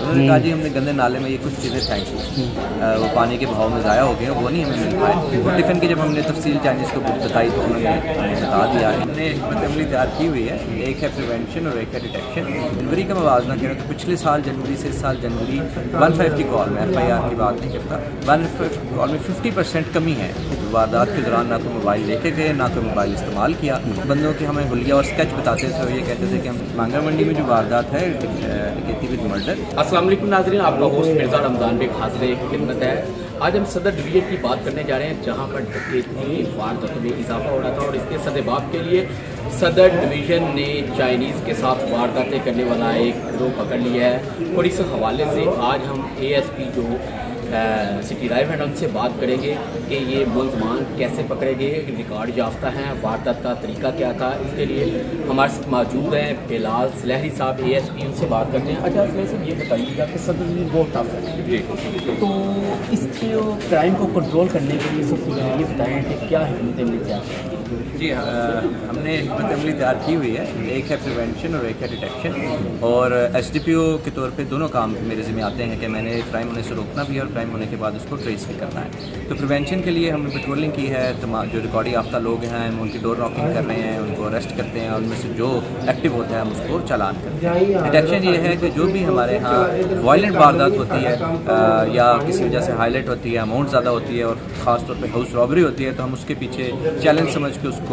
उन्होंने कहा जी हमने गंदे नाले में ये कुछ चीज़ें फेंकी, वो पानी के बहाव में ज़ाया हो गए, वो नहीं हमें मिल पाए। और टिफ़िन की जब हमने तफसील चाइनीज़ को बताई तो उन्होंने हमें बता दिया। हमने हिकमत अमली तैयार की हुई है, एक है प्रिवेंशन और एक है डिटेक्शन। जनवरी का मवाजना करें तो पिछले साल जनवरी से इस साल जनवरी 150 कॉल में FIR की बात नहीं करता, 150 कॉल में 50% कमी है। वारदात के दौरान ना तो मोबाइल लेके गए, ना तो मोबाइल इस्तेमाल किया। बंदों के हमें हुलिया और स्केच बताते थे, ये कहते थे कि हम मांगा मंडी में जो वारदात है डकैती विद मर्डर। अस्सलाम वालेकुम नाज़रीन, आपका होस्ट मिर्ज़ा रमज़ान बेग हाज़िर खिदमत है। आज हम सदर डिवीज़न की बात करने जा रहे हैं, जहां पर डकैती वारदातों में इजाफा हो रहा था और इसके सदेबाब के लिए सदर डिवीज़न ने चाइनीज़ के साथ वारदातें करने वाला एक गिरोह पकड़ लिया है। और इस हवाले से आज हम ASP जो सिटी लाइव है उनसे बात करेंगे कि ये मुलज़मान कैसे पकड़े गए, रिकॉर्ड याफ्ता हैं, वारदात का तरीका क्या था। इसके लिए हमारे साथ मौजूद हैं बिलाल सलहरी साहब ASP, उनसे बात करते हैं। अच्छा इसमें से ये बताइएगा कि सदर डिवीज़न बहुत टफ है जी, तो इसके क्राइम को कंट्रोल करने के लिए सबसे पहले ये बताएं कि क्या हिकमत अमली तैयार जी हमने हिकमत अमली तैयार की हुई है, एक है प्रिवेंशन और एक है डिटेक्शन। और SDPO के तौर पे दोनों काम मेरे ज़िम्मे आते हैं कि मैंने क्राइम होने से रोकना भी है और क्राइम होने के बाद उसको ट्रेस भी करना है। तो प्रिवेंशन के लिए हमने पेट्रोलिंग की है, जो रिकॉर्ड याफ्ता लोग हैं हम उनकी डोर नॉकिंग कर रहे हैं, उनको अरेस्ट करते हैं और उनमें से जो एक्टिव होता है हम उसको चालान करते हैं। डिटेक्शन ये है कि जो भी हमारे यहाँ वायलेंट वारदात होती है या किसी वजह से हाईलाइट होती है, अमाउंट ज़्यादा होती है और ख़ास तौर पर हाउस रॉबरी होती है, तो हम उसके पीछे चैलेंज समझ के उसको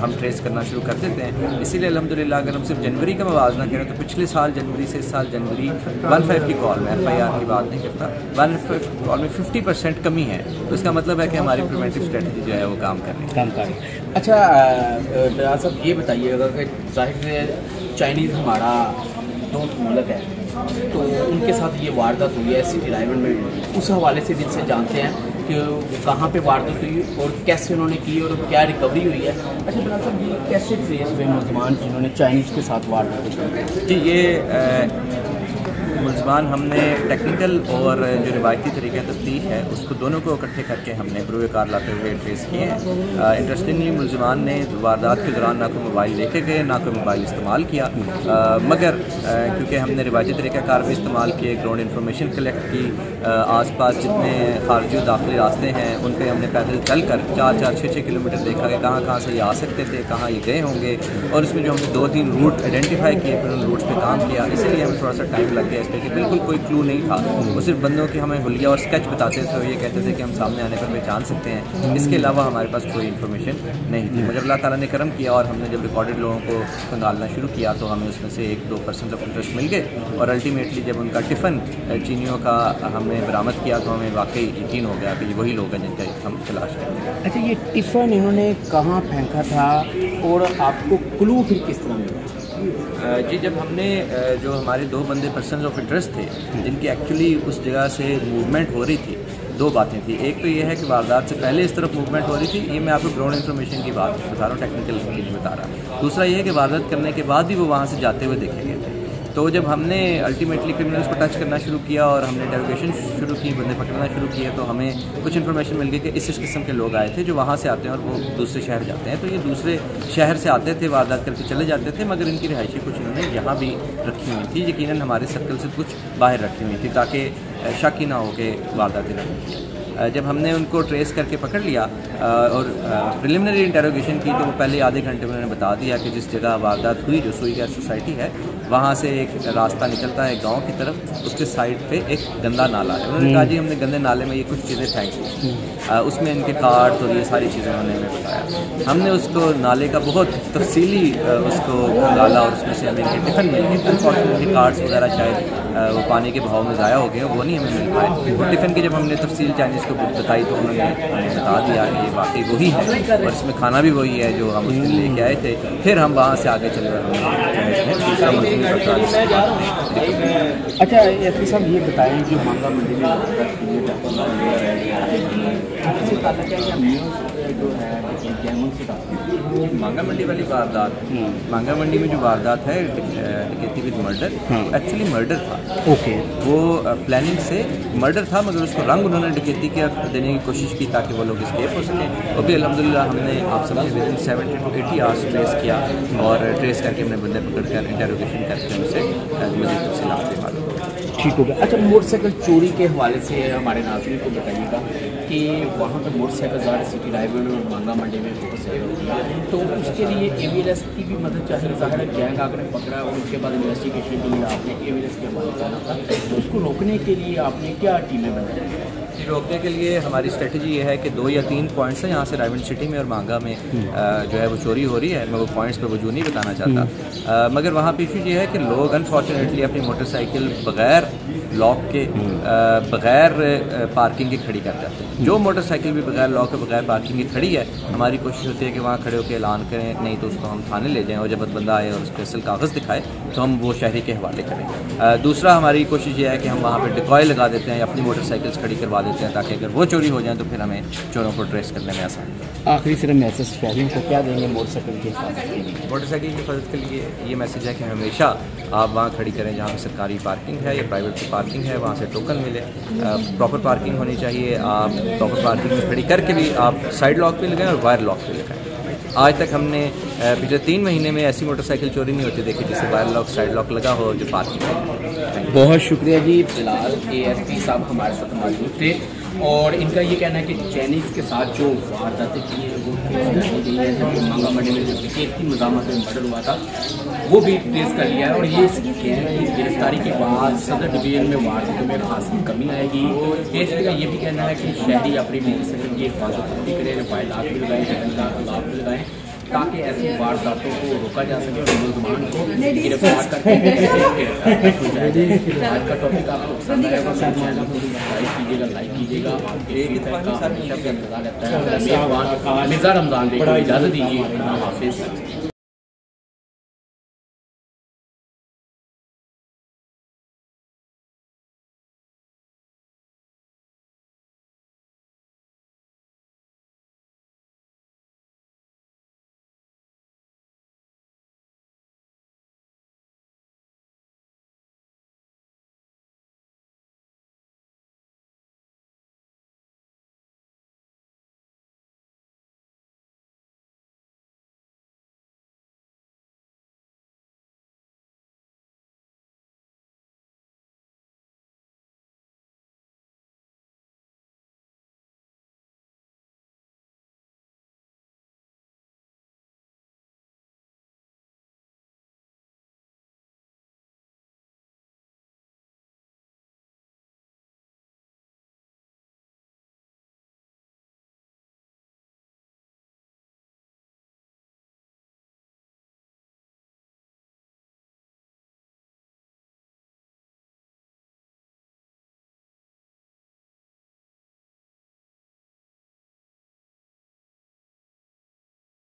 हम ट्रेस करना शुरू कर देते हैं। इसीलिए अल्हम्दुलिल्लाह अगर हम सिर्फ जनवरी का मवाजना करें तो पिछले साल जनवरी से इस साल जनवरी 150 कॉल में FIR की बात नहीं करता, 150 कॉल में 50% कमी है। तो इसका मतलब है कि हमारी प्रिवेंटिव स्ट्रेटजी जो है वो काम कर रही है। अच्छा बिलाल साहब ये बताइएगा कि जाहिर से चाइनीज़ हमारा दोस्त मुल्क है, तो उनके साथ ये वारदात हुई है सिटी लाइव में, उस हवाले से भी इनसे जानते हैं कि कहाँ पे वारदात हुई और कैसे उन्होंने की और क्या रिकवरी हुई है। अच्छा बिलाल साहब ये कैसे ट्रेस हुए मुलज़मान जिन्होंने चाइनीज़ के साथ वारदात की? जी ये मुलज़मान हमने टेक्निकल और जो रिवायती तरीके तफ्तीश है उसको दोनों को इकट्ठे करके हमने बुरे कार लाते हुए ट्रेस किए हैं। इंटरेस्टिंगली मुलज़मान ने वारदात के दौरान ना कोई मोबाइल लेके गए, ना कोई मोबाइल इस्तेमाल किया, मगर क्योंकि हमने रिवायती तरीक़ाकार भी इस्तेमाल किए, ग्राउंड इन्फॉर्मेशन कलेक्ट की, आसपास जितने खारजी और दाखिली रास्ते हैं उन पर हमने पैदल चल कर 4-4, 6-6 किलोमीटर देखा कि कहाँ से ये आ सकते थे, कहाँ ये गए होंगे, और इसमें जो हमने 2-3 रूट आइडेंटिफाई किए, फिर उन रूट्स पर काम किया। इसलिए हमें थोड़ा सा टाइम लग गया कि बिल्कुल कोई क्लू नहीं था, वो सिर्फ बंदों के हमें हुलिया और स्केच बताते थे, ये कहते थे कि हम सामने आने पर पहचान सकते हैं, इसके अलावा हमारे पास कोई इन्फॉर्मेशन नहीं थी। मगर अल्लाह ताला ने करम किया और हमने जब रिकॉर्डेड लोगों को खंगालना शुरू किया तो हमें उसमें से 1-2 पर्सन ऑफ इंटरेस्ट मिल गए और अल्टीमेटली जब उनका टिफ़न चीनियों का हमने बरामद किया तो हमें वाकई यकीन हो गया कि ये वही लोग हैं जिनका हम तलाश करेंगे। अच्छा ये टिफ़न इन्होंने कहाँ फेंका था और आपको क्लू फिर किस तरह मिला? जी जब हमने जो हमारे 2 बंदे पर्सन ऑफ इंटरेस्ट थे जिनकी एक्चुअली उस जगह से मूवमेंट हो रही थी, 2 बातें थी। एक तो ये है कि वारदात से पहले इस तरफ मूवमेंट हो रही थी, ये मैं आपको ग्राउंड इन्फॉर्मेशन की बात बता रहा हूँ, टेक्निकल चीज़ बता रहा हूँ। दूसरा ये है कि वारदात करने के बाद भी वो वहाँ से जाते हुए देखे गए थे। तो जब हमने अल्टीमेटली क्रिमिनल्स को टच करना शुरू किया और हमने इंटरोगेशन शुरू की, बंदे पकड़ना शुरू किए, तो हमें कुछ इन्फॉर्मेशन मिल गई कि इस किस्म के लोग आए थे जो वहाँ से आते हैं और वो दूसरे शहर जाते हैं। तो ये दूसरे शहर से आते थे, वारदात करके चले जाते थे, मगर इनकी रिहायशी कुछ इन्होंने यहाँ भी रखी हुई थी, यकीनन हमारे सर्कल से कुछ बाहर रखी हुई थी ताकि शक ही ना हो कि वारदातें ना होती। जब हमने उनको ट्रेस करके पकड़ लिया और प्रिलिमिनरी इंटरोगेशन की तो वो पहले आधे घंटे में उन्होंने बता दिया कि जिस जगह वारदात हुई, जो सुई गैस सोसाइटी है, वहाँ से एक रास्ता निकलता है गांव की तरफ, उसके साइड पे एक गंदा नाला है। उन्होंने कहा जी हमने गंदे नाले में ये कुछ चीज़ें फेंकी, उसमें इनके कार्ड और ये सारी चीज़ें उन्होंने हमें बताया। हमने उसको नाले का बहुत तफसीली उसको डाला और उसमें से हमें इनके टिफ़िन मिल गए। अनफॉर्चुनेटली कार्ड्स वगैरह शायद वो पानी के बहाव में ज़ाया हो गए, वो नहीं हमें मिल पाए। और टिफ़िन की जब हमने तफसील चाइनीज़ को बताई तो उन्होंने हमें बता दिया कि ये वाकई वही है और इसमें खाना भी वही है जो हम उसमें लेके आए थे। फिर हम वहाँ से आगे चले गए। अच्छा एसपी साहब ये बताएं कि मांगा मंडी में मांगा मंडी वाली वारदात, मांगा मंडी में जो वारदात है डकैती विद मर्डर, एक्चुअली मर्डर था। ओके, वो प्लानिंग से मर्डर था, मगर उसको रंग उन्होंने डकैती के देने की कोशिश की ताकि वो लोग एस्केप हो सकें। वो भी अल्हम्दुलिल्लाह हमने आप समझे विदिन 70 to 80 आवर्स ट्रेस किया और ट्रेस करके हमने बंदे पकड़ कर इंटरोगेशन करके उनसे मज़ीद तफसीलात मालूम। ठीक हो गया। अच्छा, मोटरसाइकिल चोरी के हवाले से हमारे नाज़रीन को बताइएगा कि वहाँ पर मोटरसाइकिल ज़्यादा सिटी हाईवे और मांगा मंडी में मोटरसाइकिल होती है, तो उसके लिए AVLS की भी मदद चाहिए। ज़ाहिर है गैंग आकर पकड़ा और उसके बाद इन्वेस्टिगेशन के लिए आपने AVLS की मदद जाना था, तो उसको रोकने के लिए आपने क्या टीमें बनाई? रोकने के लिए हमारी स्ट्रेटजी ये है कि 2 या 3 पॉइंट्स हैं यहाँ से रायवंड सिटी में और मांगा में जो है वो चोरी हो रही है। मैं वो पॉइंट्स पे वजूद नहीं बताना चाहता, मगर वहाँ पे इशू ये है कि लोग अनफॉर्चुनेटली अपनी मोटरसाइकिल बग़ैर लॉक के बग़ैर पार्किंग के खड़ी कर जाते हैं। जो मोटरसाइकिल भी बग़ैर लॉक के बग़ैर पार्किंग की खड़ी है, हमारी कोशिश होती है कि वहाँ खड़े होकर ऐलान करें, नहीं तो उसको हम थाने ले जाएँ और जब बंदा आए और उसके असल कागज़ दिखाए तो हम वो शहरी के हवाले करें। दूसरा हमारी कोशिश ये है कि हम वहाँ पर डिकॉय लगा देते हैं, अपनी मोटरसाइकिल्स खड़ी करवा देते हैं, ताकि अगर वो चोरी हो जाए तो फिर हमें चोरों को ट्रेस करने में आसानी है। आखिरी सिर्फ मैसेज शहरियों को क्या देंगे मोटरसाइकिल की हिफाजत के लिए? मोटरसाइकिल की हिफाजत के लिए ये मैसेज है कि हमेशा आप वहाँ खड़ी करें जहाँ पर सरकारी पार्किंग है या प्राइवेट पार्किंग है, वहाँ से टोकन मिले। प्रॉपर पार्किंग होनी चाहिए। आप प्रॉपर पार्किंग में खड़ी करके भी आप साइड लॉक पे लगाएं और वायर लॉक पे लगाएं। आज तक हमने पिछले 3 महीने में ऐसी मोटरसाइकिल चोरी नहीं होती देखी जिससे वायर लॉक साइड लॉक लगा हो जो पार्किंग है। बहुत शुक्रिया जी। फिलहाल ASP साहब हमारे साथ मौजूद थे और इनका ये कहना है कि चाइनीज़ के साथ जो वारदातें की है वो ट्रेस की गई है। जब मांगा मंडी में जो टिकट की मज़ामत में मर्डर हुआ था वो भी ट्रेस कर लिया है और ये गिरफ्तारी के बाद सदर डिवीजन में वारदातों में खासी कमी आएगी। ASP का ये भी कहना है कि शहरी अपनी मोटरसाइकिल की हिफाजत भी करें, वायदात भी लगाएँ, भी लगाएँ, ताकि ऐसी वारदातों को रोका जा सके और मुलजमान को गिरफ्तार करके आज का टॉपिक आपको पसंद आएगा तो चैनल को सब्सक्राइब कीजिएगा, लाइक कीजिएगा। आपके फीडबैक का हमेशा इंतजार रहता है। मिर्ज़ा रमज़ान बेग को इजाज़त दीजिए। हाफिज़।